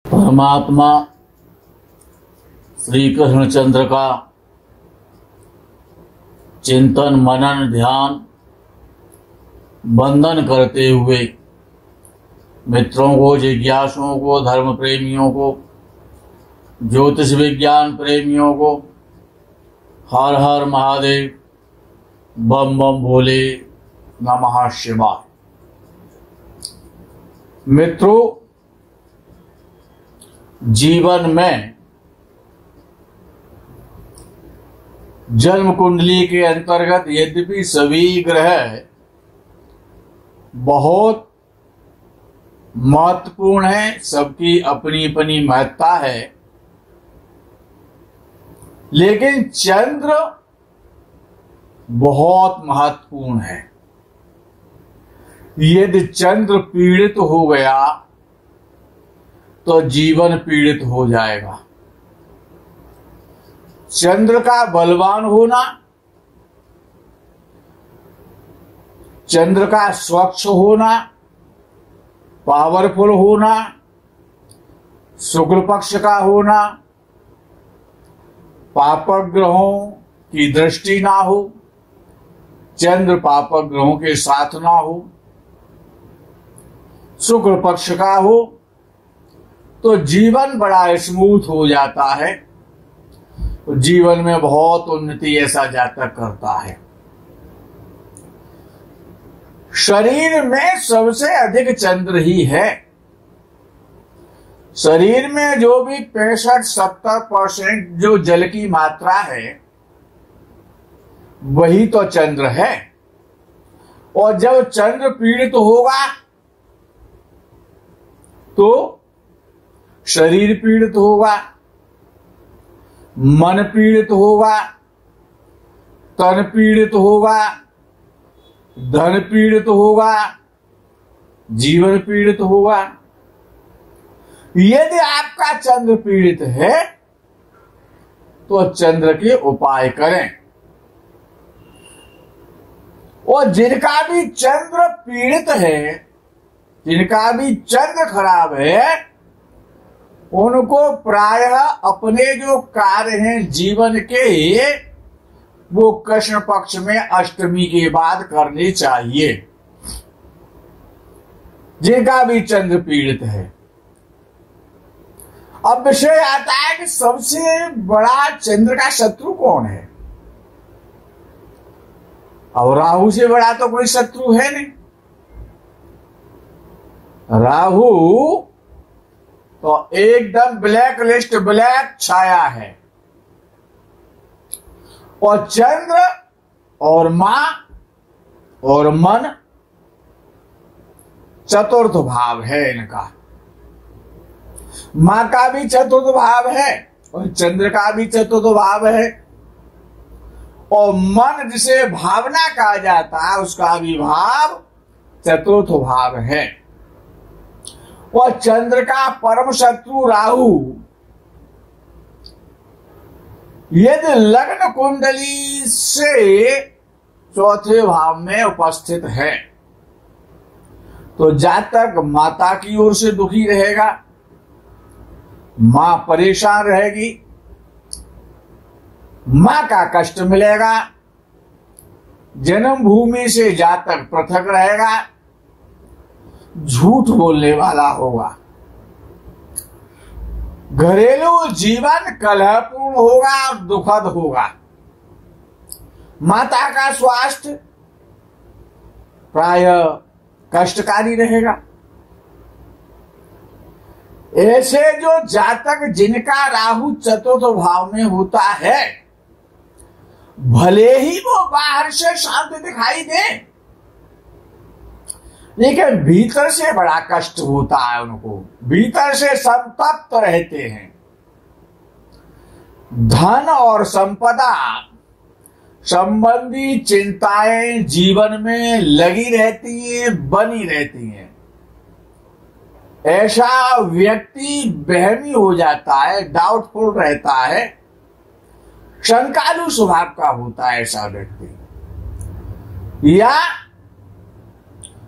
परमात्मा श्री कृष्णचंद्र का चिंतन मनन ध्यान बंधन करते हुए मित्रों को, जिज्ञासुओं को, धर्म प्रेमियों को, ज्योतिष विज्ञान प्रेमियों को हर हर महादेव, बम बम भोले, नमः शिवाय। मित्रों, जीवन में जन्म कुंडली के अंतर्गत यद्यपि सभी ग्रह बहुत महत्वपूर्ण है, सबकी अपनी अपनी महत्ता है, लेकिन चंद्र बहुत महत्वपूर्ण है। यदि चंद्र पीड़ित हो गया तो जीवन पीड़ित हो जाएगा। चंद्र का बलवान होना, चंद्र का स्वच्छ होना, पावरफुल होना, शुक्ल पक्ष का होना, पापक ग्रहों की दृष्टि ना हो, चंद्र पापक ग्रहों के साथ ना हो, शुक्ल पक्ष का हो तो जीवन बड़ा स्मूथ हो जाता है, तो जीवन में बहुत उन्नति ऐसा जातक करता है। शरीर में सबसे अधिक चंद्र ही है। शरीर में जो भी 65-70% जो जल की मात्रा है वही तो चंद्र है। और जब चंद्र पीड़ित होगा तो शरीर पीड़ित होगा, मन पीड़ित होगा, तन पीड़ित होगा, धन पीड़ित होगा, जीवन पीड़ित होगा। यदि आपका चंद्र पीड़ित है तो चंद्र के उपाय करें। और जिनका भी चंद्र पीड़ित है, जिनका भी चंद्र खराब है, उनको प्रायः अपने जो कार्य हैं जीवन के, वो कृष्ण पक्ष में अष्टमी के बाद करने चाहिए, जिनका भी चंद्र पीड़ित है। अब विषय आता है कि सबसे बड़ा चंद्र का शत्रु कौन है। और राहु से बड़ा तो कोई शत्रु है नहीं। राहु तो एकदम ब्लैक लिस्ट, ब्लैक छाया है। और चंद्र और मां और मन चतुर्थ भाव है इनका। मां का भी चतुर्थ भाव है और चंद्र का भी चतुर्थ भाव है। और मन जिसे भावना कहा जाता है उसका भी भाव चतुर्थ भाव है। और चंद्र का परम शत्रु राहु यदि लग्न कुंडली से चौथे भाव में उपस्थित है तो जातक माता की ओर से दुखी रहेगा, मां परेशान रहेगी, मां का कष्ट मिलेगा, जन्म भूमि से जातक पृथक रहेगा, झूठ बोलने वाला होगा, घरेलू जीवन कलहपूर्ण होगा और दुखद होगा, माता का स्वास्थ्य प्रायः कष्टकारी रहेगा। ऐसे जो जातक जिनका राहु चतुर्थ भाव में होता है, भले ही वो बाहर से शांत दिखाई दे, लेकिन भीतर से बड़ा कष्ट होता है उनको, भीतर से संतप्त रहते हैं। धन और संपदा संबंधी चिंताएं जीवन में लगी रहती हैं, बनी रहती हैं। ऐसा व्यक्ति वहमी हो जाता है, डाउटफुल रहता है, शंकालु स्वभाव का होता है ऐसा व्यक्ति। या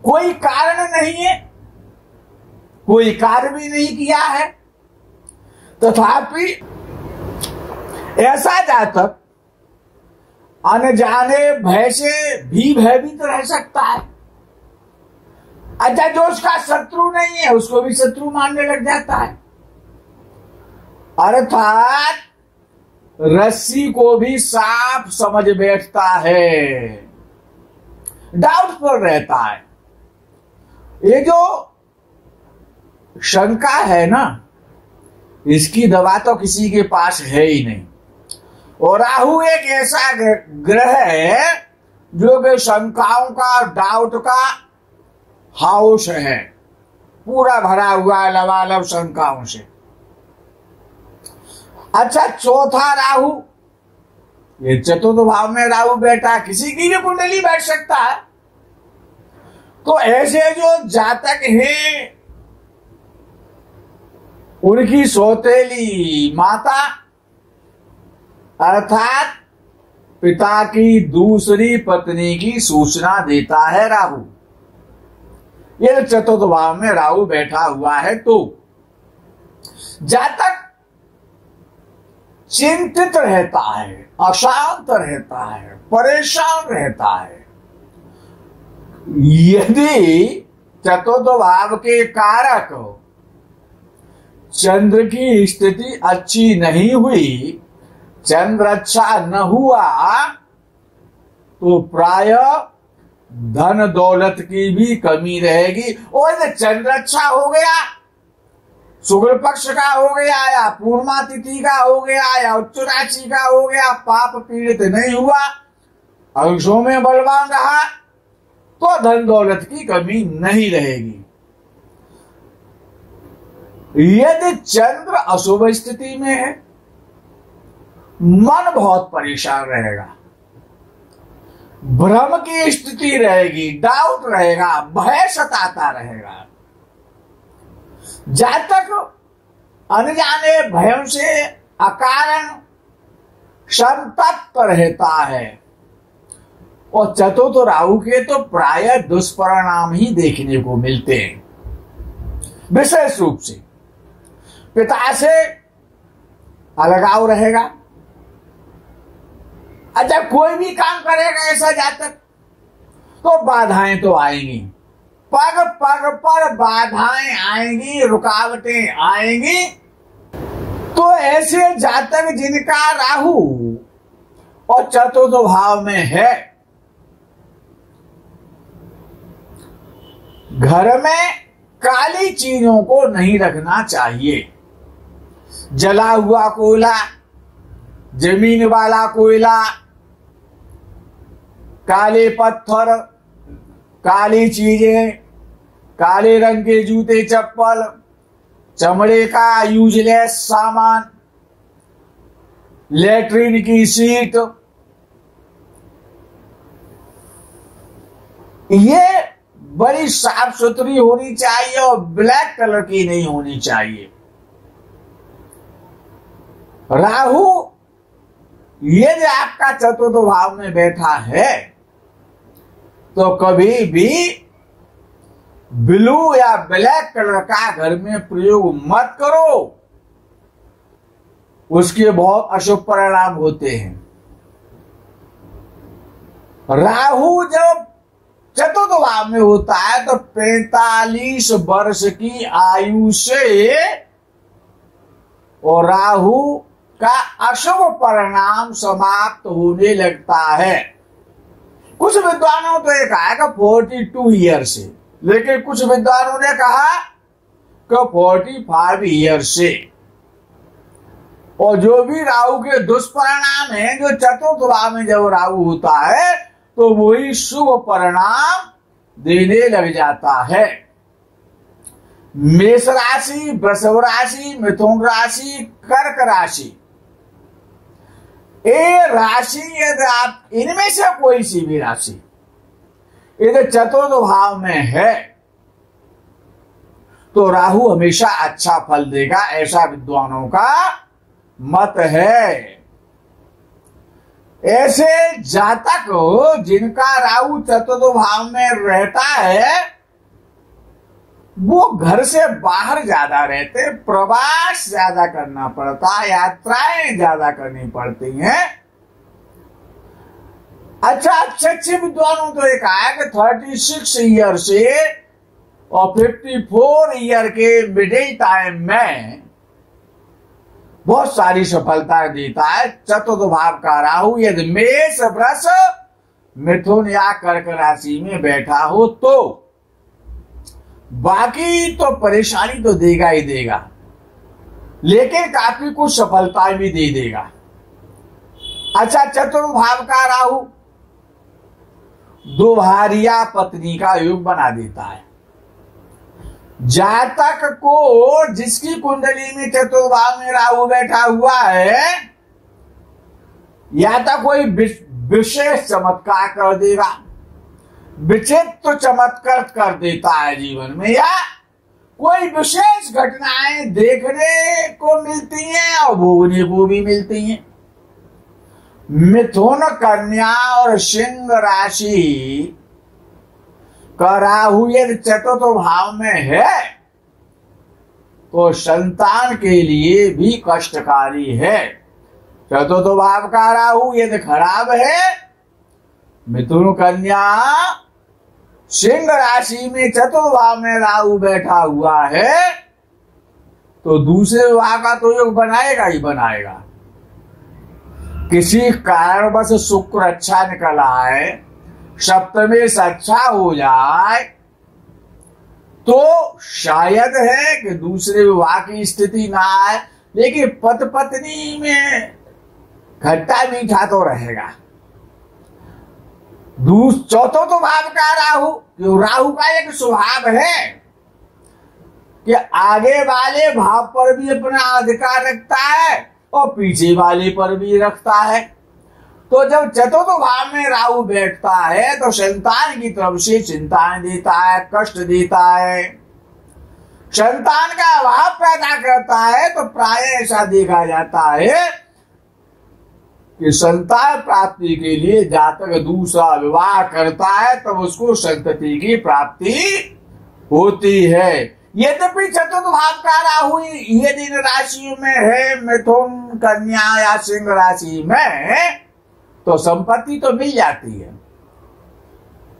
कोई कारण नहीं है, कोई कार्य भी नहीं किया है, तथापि ऐसा जातक अनजाने भय से भी भयभीत रह सकता है। अच्छा, जो उसका शत्रु नहीं है उसको भी शत्रु मानने लग जाता है, अर्थात रस्सी को भी सांप समझ बैठता है, डाउटफुल रहता है। ये जो शंका है ना, इसकी दवा तो किसी के पास है ही नहीं। और राहु एक ऐसा ग्रह है जो कि शंकाओं का, डाउट का हाउस है, पूरा भरा हुआ है लबालब शंकाओं से। अच्छा, चौथा राहु, ये चतुर्थ भाव में राहु बैठा, किसी की भी कुंडली बैठ सकता है। तो ऐसे जो जातक हैं उनकी सौतेली माता अर्थात पिता की दूसरी पत्नी की सूचना देता है राहु। ये चतुर्थ भाव में राहु बैठा हुआ है तो जातक चिंतित रहता है, अशांत रहता है, परेशान रहता है। यदि चतुर्थ भाव के कारक चंद्र की स्थिति अच्छी नहीं हुई, चंद्र अच्छा न हुआ, तो प्राय धन दौलत की भी कमी रहेगी। और यदि चंद्र अच्छा हो गया, शुक्ल पक्ष का हो गया या पूर्णिमा तिथि का हो गया या उच्च राशि का हो गया, पाप पीड़ित नहीं हुआ, अंशों में बलवान रहा, तो धन दौलत की कमी नहीं रहेगी। यदि चंद्र अशुभ स्थिति में है, मन बहुत परेशान रहेगा, भ्रम की स्थिति रहेगी, डाउट रहेगा, भय सताता रहेगा। जातक अनजाने भयों से अकारण संतप्त रहता है। और चतुर्थ राहु के तो प्राय दुष्परिणाम ही देखने को मिलते हैं, विशेष रूप से पिता से अलगाव रहेगा। अच्छा, कोई भी काम करेगा ऐसा जातक तो बाधाएं तो आएंगी, पग पग पर बाधाएं आएंगी, रुकावटें आएंगी। तो ऐसे जातक जिनका राहु और चतुर्थ भाव में है, घर में काली चीजों को नहीं रखना चाहिए। जला हुआ कोयला, जमीन वाला कोयला, काले पत्थर, काली चीजें, काले रंग के जूते चप्पल, चमड़े का यूजलेस सामान, लेटरिन की सीट, ये बड़ी साफ सुथरी होनी चाहिए और ब्लैक कलर की नहीं होनी चाहिए। राहु यदि आपका चतुर्थ भाव में बैठा है तो कभी भी ब्लू या ब्लैक कलर का घर में प्रयोग मत करो, उसके बहुत अशुभ परिणाम होते हैं। राहु जब चतुर्थ भाव में होता है तो 45 वर्ष की आयु से और राहु का अशुभ परिणाम समाप्त होने लगता है। कुछ विद्वानों तो ये कहा कि 42 ईयर से, लेकिन कुछ विद्वानों ने कहा कि 45 ईयर से। और जो भी राहु के दुष्परिणाम हैं, जो चतुर्थ भाव में जब राहु होता है तो वही शुभ परिणाम देने लग जाता है। मेष राशि, वृषभ राशि, मिथुन राशि, कर्क राशि, ये राशि यदि आप इनमें से कोई सी भी राशि यदि चतुर्थ भाव में है तो राहु हमेशा अच्छा फल देगा, ऐसा विद्वानों का मत है। ऐसे जातक जिनका राहु चतुर्थ भाव में रहता है वो घर से बाहर ज्यादा रहते, प्रवास ज्यादा करना पड़ता, यात्राएं ज्यादा करनी पड़ती हैं। अच्छा, अच्छे विद्वानों तो एक आया कि 36 ईयर से और 54 ईयर के मिडिल टाइम में बहुत सारी सफलता देता है चतुर्थ भाव का राहु यदि मेष वृष मिथुन या कर्क राशि में बैठा हो तो। बाकी तो परेशानी तो देगा ही देगा, लेकिन काफी कुछ सफलता भी दे देगा। अच्छा, चतुर्थ भाव का राहु दो भार्या पत्नी का योग बना देता है। जातक को जिसकी कुंडली में चतुर्थ भाव में राहु बैठा हुआ है, या तो कोई विशेष चमत्कार कर देगा, विचित्र चमत्कार कर देता है जीवन में, या कोई विशेष घटनाएं देखने को मिलती हैं और भोगने को भी मिलती हैं। मिथुन, कन्या और सिंह राशि का राहु यदि चतुर्थ भाव में है तो संतान के लिए भी कष्टकारी है। चतुर्थ भाव का राहु यदि खराब है, मिथुन, कन्या, सिंह राशि में चतुर्थ भाव में राहु बैठा हुआ है तो दूसरे विवाह का तो योग बनाएगा ही बनाएगा। किसी कारणवश शुक्र अच्छा निकल आए, सप्तमेश अच्छा हो जाए तो शायद है कि दूसरे विवाह की स्थिति ना आए, लेकिन पति पत्नी में खट्टा मीठा तो रहेगा। चौथो तो भाव का राहु, राहु का एक स्वभाव है कि आगे वाले भाव पर भी अपना अधिकार रखता है और पीछे वाले पर भी रखता है। तो जब चतुर्थ भाव में राहु बैठता है तो संतान की तरफ से चिंताएं देता है, कष्ट देता है, संतान का अभाव पैदा करता है। तो प्राय ऐसा देखा जाता है कि संतान प्राप्ति के लिए जातक दूसरा विवाह करता है तब उसको संतति की प्राप्ति होती है। यद्यपि चतुर्थ भाव का राहु यदि इन राशियों में है, मिथुन, कन्या या सिंह राशि में, तो संपत्ति तो मिल जाती है,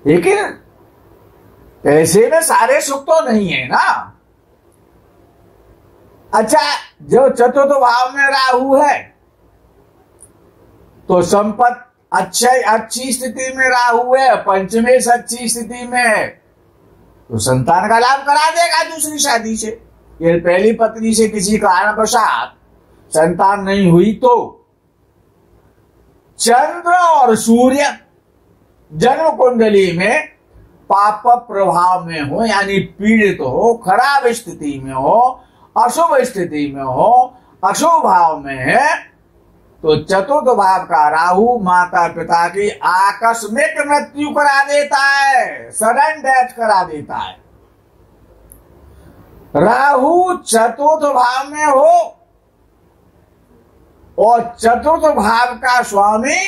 लेकिन ऐसे में सारे सुख तो नहीं है ना। अच्छा, जो चतुर्थ भाव में राहु है तो संपत्ति अच्छी स्थिति में राहु है, पंचमेश अच्छी स्थिति में है तो संतान का लाभ करा देगा दूसरी शादी से। ये पहली पत्नी से किसी कारणवशात संतान नहीं हुई तो चंद्र और सूर्य जन्म कुंडली में पाप प्रभाव में हो, यानी पीड़ित हो, खराब स्थिति में हो, अशुभ स्थिति में हो, अशुभ भाव में है तो चतुर्थ भाव का राहु माता पिता की आकस्मिक मृत्यु करा देता है, सडन डेथ करा देता है। राहु चतुर्थ भाव में हो और चतुर्थ भाव का स्वामी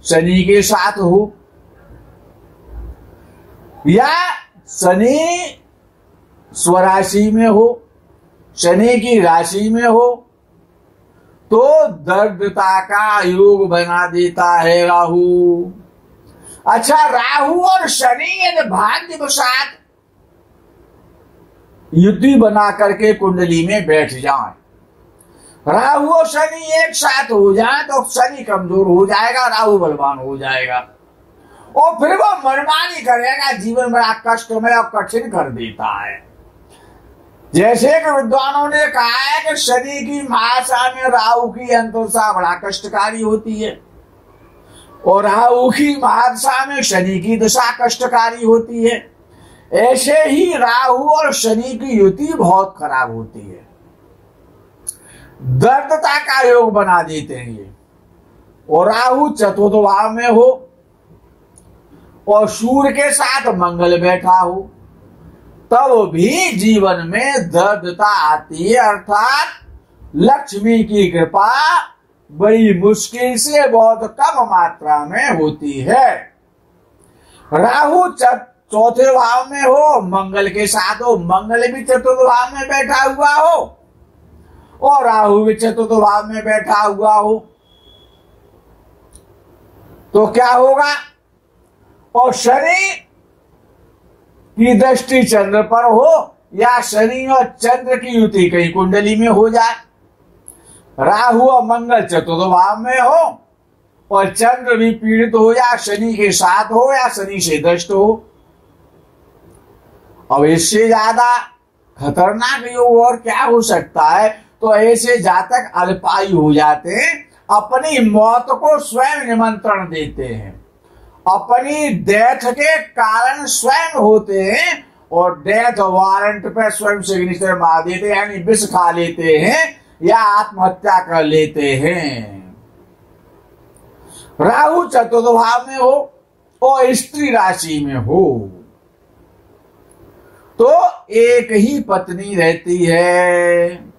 शनि के साथ हो, या शनि स्वराशि में हो, शनि की राशि में हो तो दरिद्रता का योग बना देता है राहु। अच्छा, राहु और शनि यदि भाग्यवशात युति बना करके कुंडली में बैठ जाए, राहु और शनि एक साथ हो जाए तो शनि कमजोर हो जाएगा, राहु बलवान हो जाएगा और फिर वो मनमानी करेगा, जीवन बड़ा कष्टमय और कठिन कर देता है। जैसे कि विद्वानों ने कहा है कि शनि की महादशा में राहु की अंतर्दशा बड़ा कष्टकारी होती है और राहु की महादशा में शनि की दशा कष्टकारी होती है। ऐसे ही राहु और शनि की युति बहुत खराब होती है, दरिद्रता का योग बना देते हैं ये। और राहु चतुर्थ भाव में हो और सूर्य के साथ मंगल बैठा हो तब भी जीवन में दरिद्रता आती है, अर्थात लक्ष्मी की कृपा बड़ी मुश्किल से बहुत कम मात्रा में होती है। राहु चौथे भाव में हो, मंगल के साथ हो, मंगल भी चतुर्थ भाव में बैठा हुआ हो और राहु भी चतुर्थ भाव में बैठा हुआ हो, तो क्या होगा? और शनि की दृष्टि चंद्र पर हो या शनि और चंद्र की युति कहीं कुंडली में हो जाए, राहु और मंगल चतुर्थ भाव में हो और चंद्र भी पीड़ित हो या शनि के साथ हो या शनि से दृष्ट हो, अब इससे ज्यादा खतरनाक योग और क्या हो सकता है? तो ऐसे जातक अल्पायु हो जाते हैं, अपनी मौत को स्वयं निमंत्रण देते हैं, अपनी डेथ के कारण स्वयं होते हैं और डेथ वारंट पे स्वयं सिग्नेचर मार देते हैं, यानी विष खा लेते हैं या आत्महत्या कर लेते हैं। राहु चतुर्थ भाव में हो और स्त्री राशि में हो तो एक ही पत्नी रहती है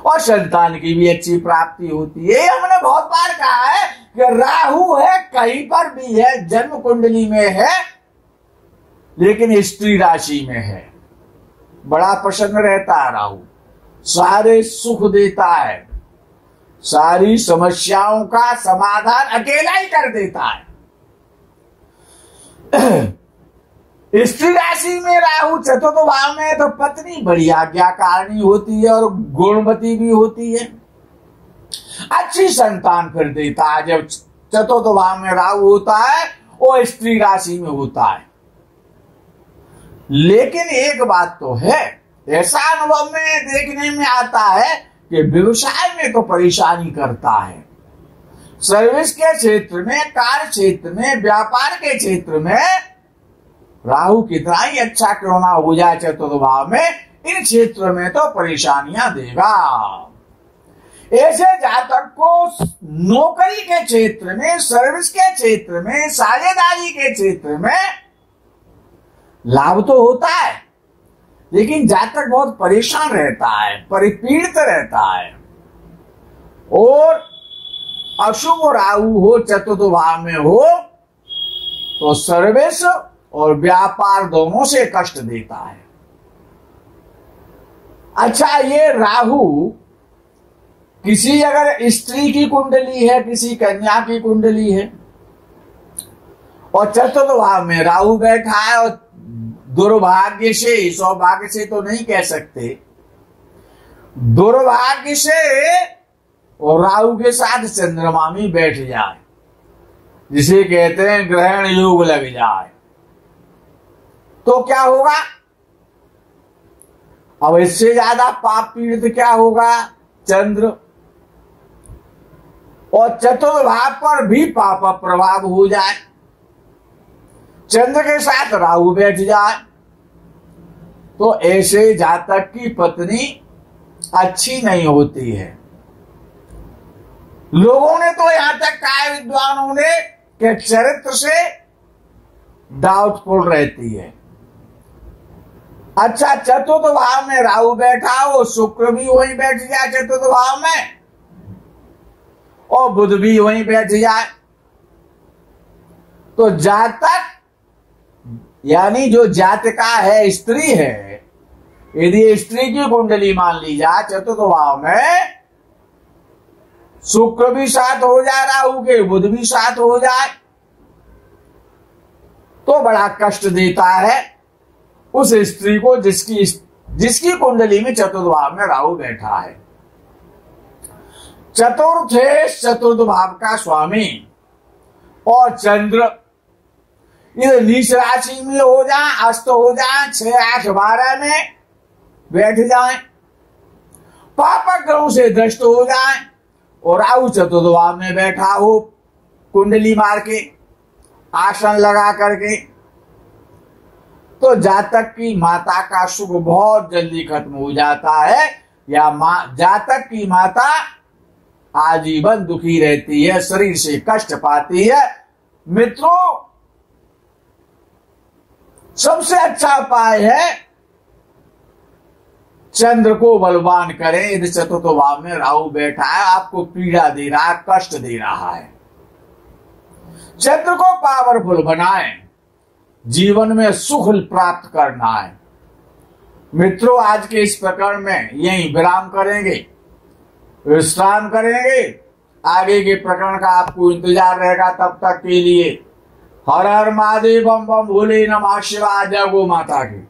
और संतान की भी अच्छी प्राप्ति होती है। हमने बहुत बार कहा है कि राहु है कहीं पर भी है, जन्म कुंडली में है लेकिन स्त्री राशि में है, बड़ा प्रसन्न रहता है राहु, सारे सुख देता है, सारी समस्याओं का समाधान अकेला ही कर देता है। स्त्री राशि में राहु चतुर्थ भाव में तो पत्नी बड़ी आज्ञाकारिणी होती है और गुणवती भी होती है, अच्छी संतान फिर देता है जब चतुर्थ भाव में राहु होता है और स्त्री राशि में होता है। लेकिन एक बात तो है, ऐसा अनुभव में देखने में आता है कि व्यवसाय में तो परेशानी करता है, सर्विस के क्षेत्र में, कार्य क्षेत्र में, व्यापार के क्षेत्र में राहु कितना ही अच्छा क्यों ना हो जाए चतुर्थ भाव में, इन क्षेत्र में तो परेशानियां देगा। ऐसे जातक को नौकरी के क्षेत्र में, सर्विस के क्षेत्र में, साझेदारी के क्षेत्र में लाभ तो होता है लेकिन जातक बहुत परेशान रहता है, परिपीड़ित रहता है। और अशुभ राहु हो चतुर्थ भाव में हो तो सर्विस और व्यापार दोनों से कष्ट देता है। अच्छा, ये राहु किसी अगर स्त्री की कुंडली है, किसी कन्या की कुंडली है और चतुर्थ भाव में राहु बैठा है और दुर्भाग्य से, सौभाग्य से तो नहीं कह सकते, दुर्भाग्य से और राहु के साथ चंद्रमा भी बैठ जाए, जिसे कहते हैं ग्रहण योग लग जाए, तो क्या होगा? अब इससे ज्यादा पाप पीड़ित क्या होगा? चंद्र, और चतुर्थ भाव पर भी पाप प्रभाव हो जाए, चंद्र के साथ राहु बैठ जाए, तो ऐसे जातक की पत्नी अच्छी नहीं होती है। लोगों ने तो यहां तक कहा, विद्वानों ने, कि चरित्र से डाउटफुल रहती है। अच्छा, चतुर्थ भाव में राहु बैठा हो, शुक्र भी वहीं बैठ जाए चतुर्थ भाव में और बुध भी वहीं बैठ जाए, तो जातक यानी जो जातिका है, स्त्री है, यदि स्त्री की कुंडली मान ली जाए चतुर्थ भाव में, शुक्र भी साथ हो जाए राहु के, बुध भी साथ हो जाए, तो बड़ा कष्ट देता है उस स्त्री को जिसकी कुंडली में चतुर्थ भाव में राहु बैठा है। चतुर्थ भाव का स्वामी और चंद्र इधर नीच राशि में हो जाए, अस्त हो जाए, 6, 8, 12 में बैठ जाए, पापक ग्रहों से दृष्ट हो जाए और राहु चतुर्थ भाव में बैठा हो, कुंडली मार के, आसन लगा करके, तो जातक की माता का सुख बहुत जल्दी खत्म हो जाता है या जातक की माता आजीवन दुखी रहती है, शरीर से कष्ट पाती है। मित्रों, सबसे अच्छा उपाय है चंद्र को बलवान करें। यदि चतुर्थ भाव में राहु बैठा है, आपको पीड़ा दे रहा है, कष्ट दे रहा है, चंद्र को पावरफुल बनाएं। जीवन में सुख प्राप्त करना है। मित्रों, आज के इस प्रकरण में यही विराम करेंगे, विश्राम करेंगे। आगे के प्रकरण का आपको इंतजार रहेगा। तब तक के लिए हर हर महादेव, बम बम भोले नमः शिवाय, जय गो माता की।